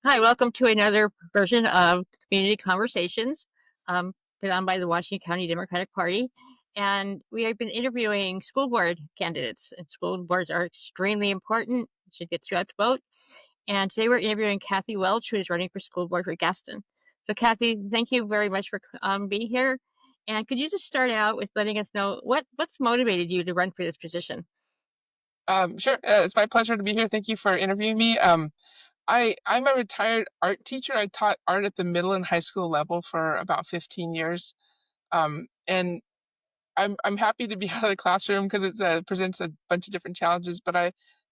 Hi, welcome to another version of Community Conversations, put on by the Washington County Democratic Party. And we have been interviewing school board candidates, and school boards are extremely important. You should get you out to vote. And today we're interviewing Kathe Welch, who is running for school board for Gaston. So, Kathe, thank you very much for being here. And could you just start out with letting us know what's motivated you to run for this position? Sure. It's my pleasure to be here. Thank you for interviewing me. I'm a retired art teacher. I taught art at the middle and high school level for about 15 years. And I'm happy to be out of the classroom because it presents a bunch of different challenges. But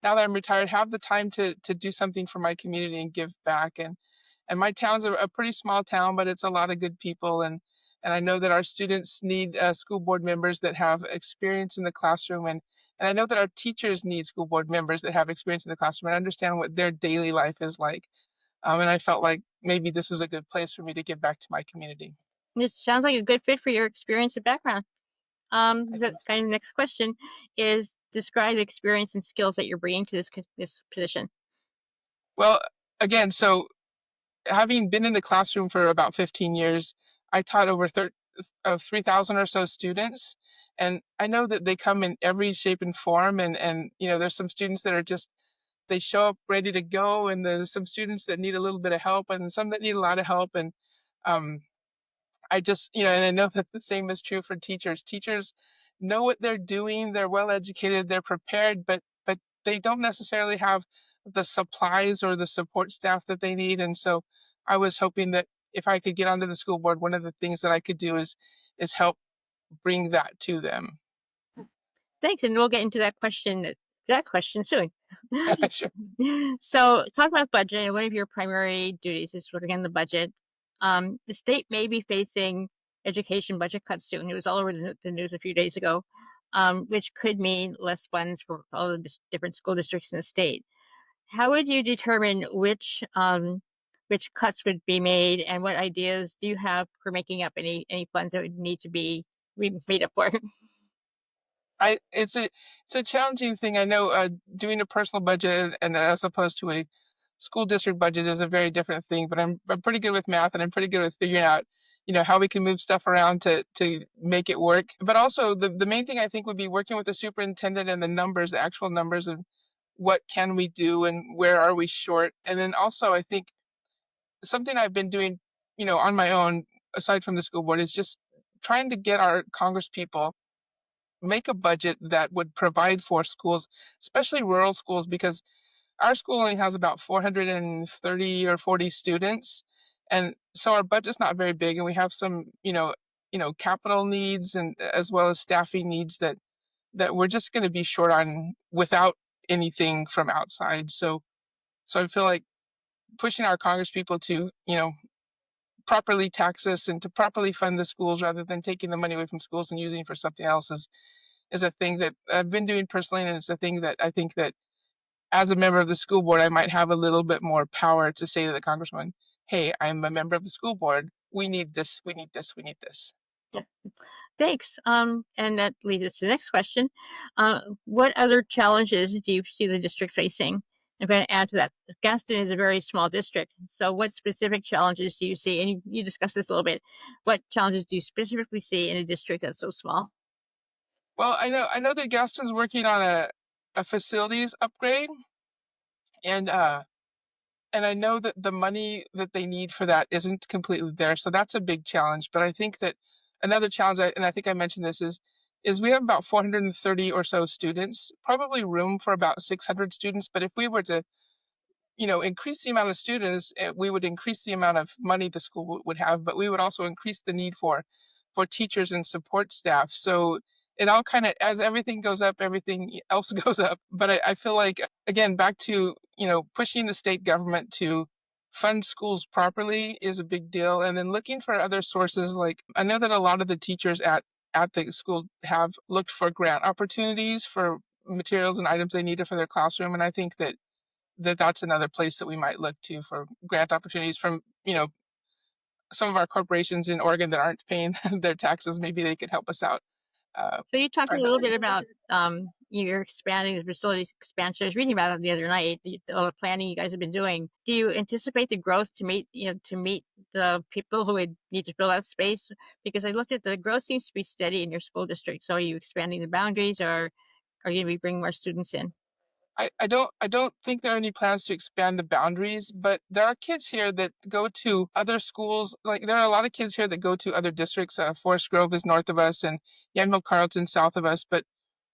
now that I'm retired, have the time to do something for my community and give back. And my town's a pretty small town, but it's a lot of good people. And I know that our students need school board members that have experience in the classroom. And I know that our teachers need school board members that have experience in the classroom and understand what their daily life is like. And I felt like maybe this was a good place for me to give back to my community. This sounds like a good fit for your experience and background. I The think. kind of next question is describe the experience and skills that you're bringing to this position. Well, again, so having been in the classroom for about 15 years, I taught over 3,000 or so students. And I know that they come in every shape and form. And there's some students that are just, they show up ready to go. And there's some students that need a little bit of help and some that need a lot of help. And um, I just, and I know that the same is true for teachers. Teachers know what they're doing. They're well educated. They're prepared, but they don't necessarily have the supplies or the support staff that they need. And so I was hoping that if I could get onto the school board, one of the things that I could do is help bring that to them. Thanks, and we'll get into that question soon. Sure. So, talk about budget. And one of your primary duties is working on the budget. The state may be facing education budget cuts soon. It was all over the news a few days ago, which could mean less funds for all of the different school districts in the state. How would you determine which cuts would be made, and what ideas do you have for making up any funds that would need to be made up for? I it's a challenging thing. I know doing a personal budget and as opposed to a school district budget is a very different thing. But I'm pretty good with math and I'm pretty good with figuring out how we can move stuff around to make it work. But also the main thing I think would be working with the superintendent and the numbers, the actual numbers of what can we do and where are we short. And then also I think something I've been doing on my own aside from the school board is just trying to get our Congress people make a budget that would provide for schools, especially rural schools, because our school only has about 430 or 40 students. And so our budget's not very big and we have some, capital needs and as well as staffing needs that we're just going to be short on without anything from outside. So I feel like pushing our Congress people to, properly tax us and to properly fund the schools rather than taking the money away from schools and using it for something else is a thing that I've been doing personally, and it's a thing that I think that as a member of the school board, I might have a little bit more power to say to the congressman, "Hey, I'm a member of the school board. We need this. We need this. We need this." Yeah. Thanks. And that leads us to the next question. What other challenges do you see the district facing? I'm going to add to that. Gaston is a very small district. So, what specific challenges do you see? And you discussed this a little bit. What challenges do you specifically see in a district that's so small? Well, I know that Gaston's working on a facilities upgrade, and I know that the money that they need for that isn't completely there. So that's a big challenge. But I think that another challenge, and I think I mentioned this, is we have about 430 or so students, probably room for about 600 students. But if we were to increase the amount of students, we would increase the amount of money the school would have, but we would also increase the need for teachers and support staff. So it all kind of, as everything goes up, everything else goes up. But I feel like, again, back to, pushing the state government to fund schools properly is a big deal. And then looking for other sources. Like I know that a lot of the teachers at the school have looked for grant opportunities for materials and items they needed for their classroom. And I think that's another place that we might look to for grant opportunities from, some of our corporations in Oregon that aren't paying their taxes. Maybe they could help us out So, you talked a little bit privately. about you're expanding the facilities expansion. I was reading about it the other night, all the planning you guys have been doing. Do you anticipate the growth to meet, to meet the people who would need to fill that space? Because I looked at the growth seems to be steady in your school district. So are you expanding the boundaries, or are you going to be bringing more students in? I don't think there are any plans to expand the boundaries, but there are kids here that go to other schools. Like there are a lot of kids here that go to other districts. Forest Grove is north of us and Yamhill Carlton south of us, but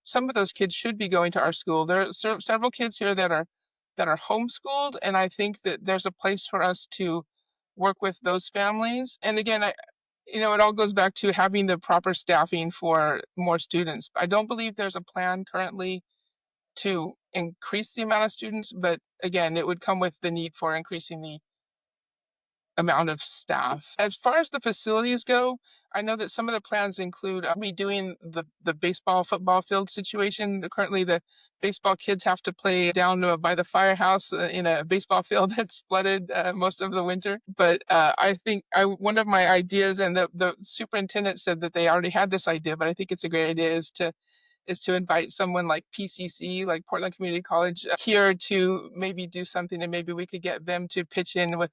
some of those kids should be going to our school. There are several kids here that are homeschooled, and I think that there's a place for us to work with those families. And again, it all goes back to having the proper staffing for more students. I don't believe there's a plan currently to increase the amount of students, but again, it would come with the need for increasing the amount of staff. As far as the facilities go, I know that some of the plans include redoing the baseball football field situation. Currently, the baseball kids have to play down by the firehouse in a baseball field that's flooded most of the winter. But I think one of my ideas, and the superintendent said that they already had this idea, but I think it's a great idea, is to invite someone like PCC, like Portland Community College, here to maybe do something, and maybe we could get them to pitch in with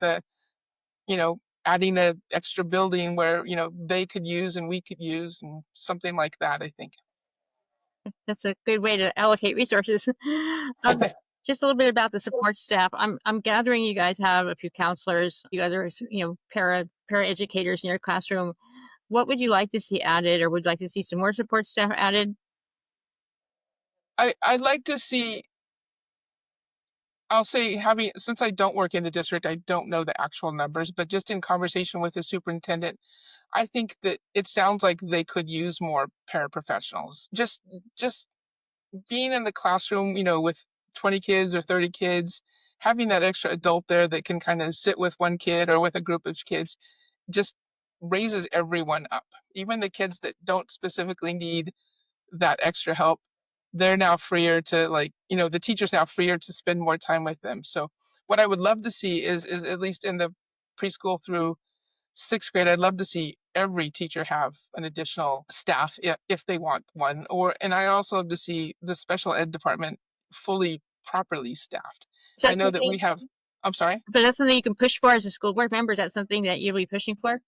you know, adding an extra building where, they could use and we could use and something like that, I think. That's a good way to allocate resources. um, just a little bit about the support staff. I'm gathering you guys have a few counselors, a few others, para educators in your classroom. What would you like to see added, or would you like to see some more support staff added? I'd like to see, I'll say, having, since I don't work in the district, I don't know the actual numbers, but just in conversation with the superintendent, I think that it sounds like they could use more paraprofessionals. Just being in the classroom, with 20 kids or 30 kids, having that extra adult there that can kind of sit with one kid or with a group of kids just raises everyone up. Even the kids that don't specifically need that extra help, they're now freer to, like, the teacher's now freer to spend more time with them. So what I would love to see is at least in the preschool through sixth grade, I'd love to see every teacher have an additional staff if they want one. And I also love to see the special ed department fully properly staffed. Is I that know that something? we have, I'm sorry, But that's something you can push for as a school board member. Is that something that you'll be pushing for?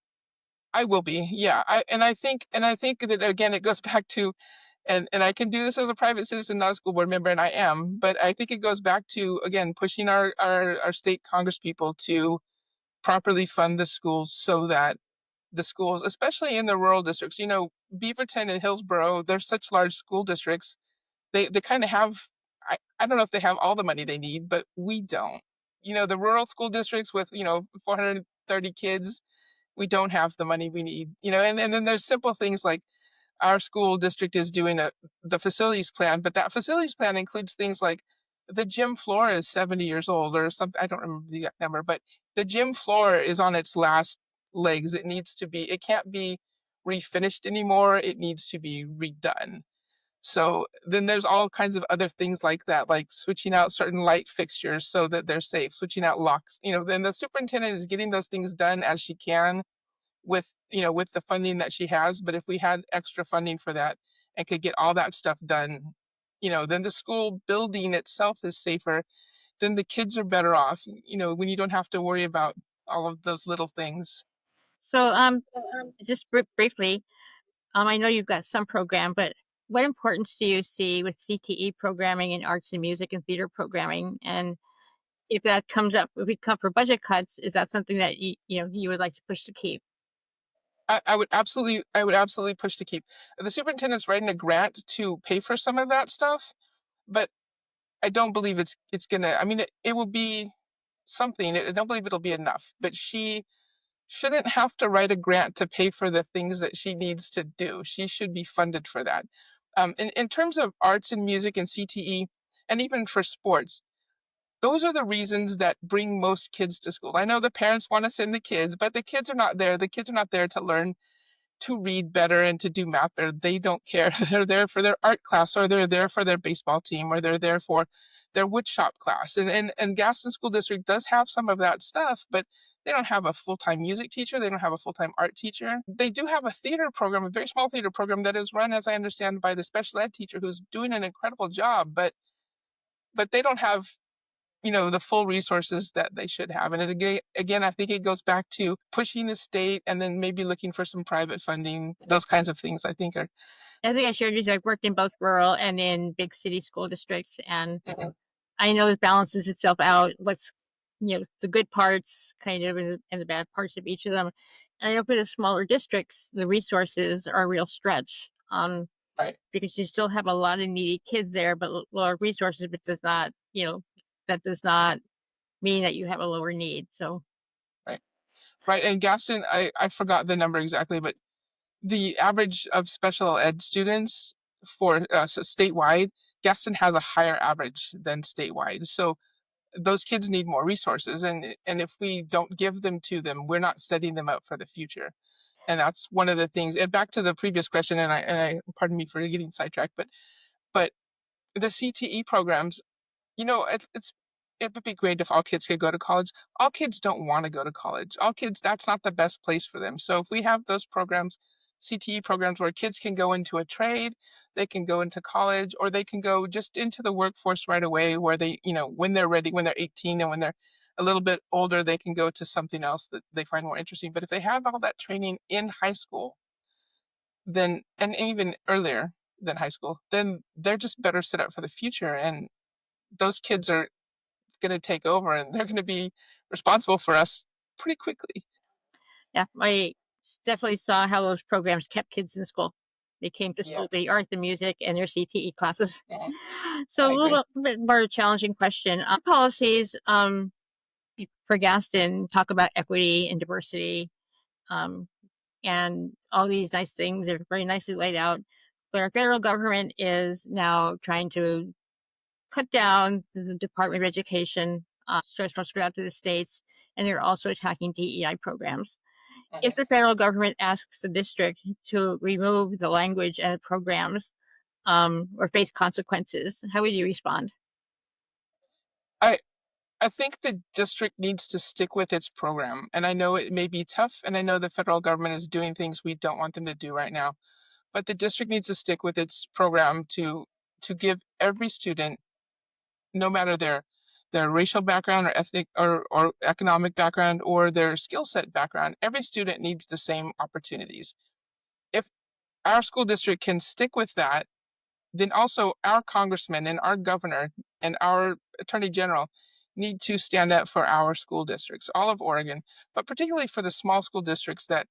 I will be. Yeah. I think that again, it goes back to, and I can do this as a private citizen, not a school board member, and I am, but I think it goes back to, again, pushing our state congress people to properly fund the schools so that the schools, especially in the rural districts, Beaverton and Hillsborough, they're such large school districts. They kind of have, I don't know if they have all the money they need, but we don't. The rural school districts with, 430 kids, we don't have the money we need, and then there's simple things like our school district is doing the facilities plan, but that facilities plan includes things like the gym floor is 70 years old or something. I don't remember the exact number, but the gym floor is on its last legs. It can't be refinished anymore. It needs to be redone. So then there's all kinds of other things like that, like switching out certain light fixtures so that they're safe, switching out locks. Then the superintendent is getting those things done as she can with the funding that she has. But if we had extra funding for that and could get all that stuff done, then the school building itself is safer. Then the kids are better off, when you don't have to worry about all of those little things. So, just briefly, I know you've got some program, but what importance do you see with CTE programming and arts and music and theater programming? And if that comes up, if we come for budget cuts, is that something that you would like to push to keep? I would absolutely push to keep. The superintendent's writing a grant to pay for some of that stuff, but I don't believe it's gonna. I mean, it will be something. I don't believe it'll be enough. But she shouldn't have to write a grant to pay for the things that she needs to do. She should be funded for that. In terms of arts and music and CTE, and even for sports, those are the reasons that bring most kids to school. I know the parents want to send the kids, but the kids are not there. The kids are not there to learn to read better and to do math better. They don't care. They're there for their art class, or they're there for their baseball team, or they're there for their woodshop class. And Gaston School District does have some of that stuff, but They don't have a full-time music teacher. They don't have a full-time art teacher. They do have a theater program, a very small theater program that is run, as I understand, by the special ed teacher who's doing an incredible job, but they don't have, the full resources that they should have. And again, I think it goes back to pushing the state and then maybe looking for some private funding. Those kinds of things I think are. I think I shared with you, I've worked in both rural and in big city school districts, and Mhm. I know it balances itself out. What's, the good parts kind of and the bad parts of each of them. And I know for the smaller districts, the resources are a real stretch. Right, Because you still have a lot of needy kids there, but lower resources, but does not, that does not mean that you have a lower need. So right, right. And Gaston, I forgot the number exactly, but the average of special ed students for so statewide, Gaston has a higher average than statewide. So those kids need more resources, and if we don't give them to them, we're not setting them up for the future. And that's one of the things. And back to the previous question, and I pardon me for getting sidetracked, but the CTE programs, it would be great if all kids could go to college. All kids don't want to go to college. All kids, that's not the best place for them. So if we have those programs, CTE programs where kids can go into a trade, they can go into college, or they can go just into the workforce right away where they, when they're ready, when they're 18 and when they're a little bit older, they can go to something else that they find more interesting. But if they have all that training in high school, then, and even earlier than high school, then they're just better set up for the future. And those kids are going to take over and they're going to be responsible for us pretty quickly. yeah, I definitely saw how those programs kept kids in school. They came to Yeah. school, the art, the music, and their CTE classes. Mhm. So a I agree. little bit more challenging question. Policies for Gaston talk about equity and diversity, um, and all these nice things. They're very nicely laid out. But our federal government is now trying to cut down the Department of Education, transfer out to the states, and they're also attacking DEI programs. If Mhm. the federal government asks the district to remove the language and the programs, or face consequences, how would you respond? I I think the district needs to stick with its program. And I know it may be tough, and I know the federal government is doing things we don't want them to do right now. But the district needs to stick with its program to give every student, no matter their racial background or ethnic or economic background or their skill set background, every student needs the same opportunities. If our school district can stick with that, then also our congressman and our governor and our attorney general need to stand up for our school districts, all of Oregon, but particularly for the small school districts that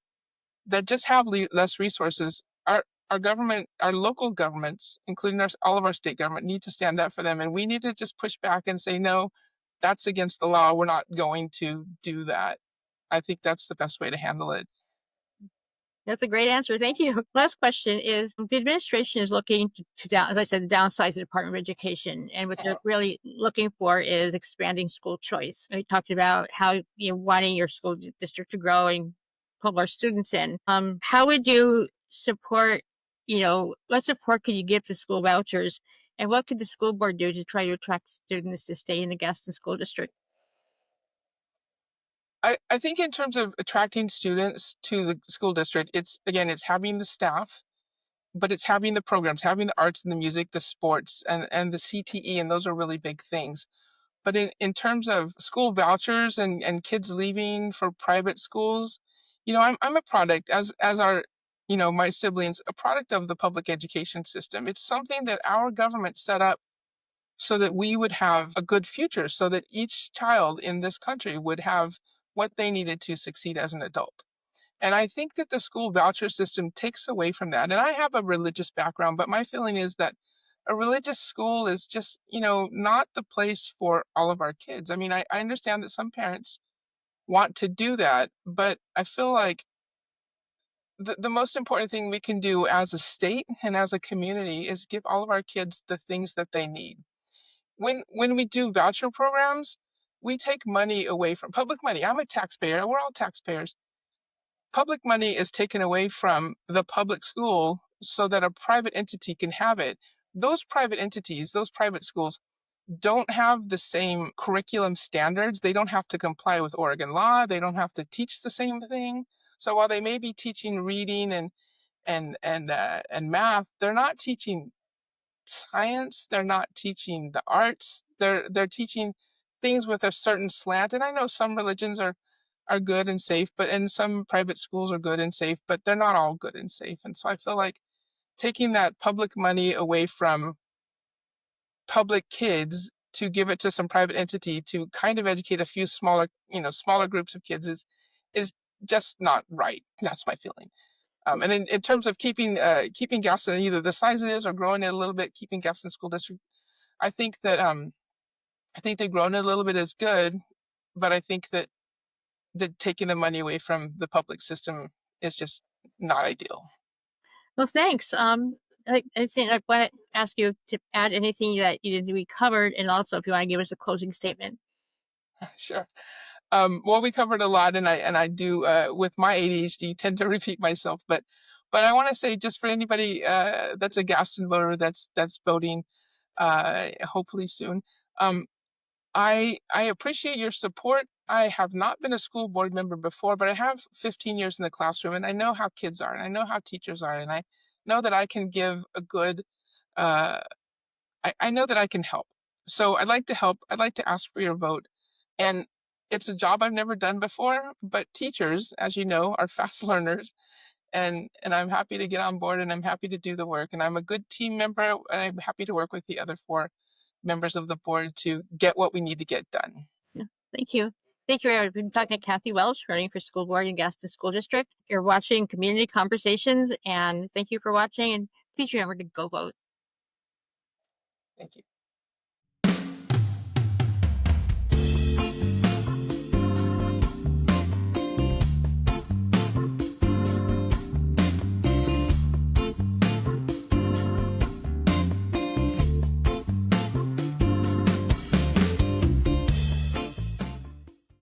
just have less resources. Our government, our local governments, including all of our state government, need to stand up for them, and we need to just push back and say no, that's against the law. We're not going to do that. I think that's the best way to handle it. That's a great answer. Thank you. Last question is the administration is looking to down, as I said, downsize the Department of Education. And what they're really looking for is expanding school choice. We talked about how, wanting your school district to grow and pull more students in. How would you support, what support could you give to school vouchers? And what could the school board do to try to attract students to stay in the Gaston School District? I think in terms of attracting students to the school district, it's having the staff, but it's having the programs, having the arts and the music, the sports and the CTE, and those are really big things. But in terms of school vouchers and kids leaving for private schools, I'm a product as our my siblings, a product of the public education system. It's something that our government set up so that we would have a good future, so that each child in this country would have what they needed to succeed as an adult. And I think that the school voucher system takes away from that. And I have a religious background, but my feeling is that a religious school is just, not the place for all of our kids. I mean, I understand that some parents want to do that, but I feel like the most important thing we can do as a state and as a community is give all of our kids the things that they need. When we do voucher programs, we take money away from public money. I'm a taxpayer. We're all taxpayers. Public money is taken away from the public school so that a private entity can have it. Those private entities, those private schools, don't have the same curriculum standards. They don't have to comply with Oregon law. They don't have to teach the same thing. So while they may be teaching reading and math, they're not teaching science. They're not teaching the arts. They're teaching things with a certain slant. And I know some religions are good and safe, but and some private schools are good and safe, but they're not all good and safe. And so I feel like taking that public money away from public kids to give it to some private entity to kind of educate a few smaller groups of kids is just not right. That's my feeling. And in terms of keeping Gaston either the size it is or growing it a little bit, keeping Gaston School District, I think that I think they've grown it a little bit is good, but I think that taking the money away from the public system is just not ideal. Well, thanks. I think I want to ask you to add anything that we covered, and also if you want to give us a closing statement. Sure. Well, we covered a lot, and I do with my ADHD tend to repeat myself, but I want to say just for anybody that's a Gaston voter that's voting, hopefully soon. I appreciate your support. I have not been a school board member before, but I have 15 years in the classroom, and I know how kids are, and I know how teachers are, and I know that I can give a good. Uh, I know that I can help. So I'd like to help. I'd like to ask for your vote. And it's a job I've never done before, but teachers, as you know, are fast learners. And I'm happy to get on board and I'm happy to do the work. And I'm a good team member and I'm happy to work with the other four members of the board to get what we need to get done. Yeah, thank you. Thank you. I've been talking to Kathe Welch, running for school board in Gaston School District. You're watching Community Conversations, and thank you for watching. And please remember to go vote. Thank you.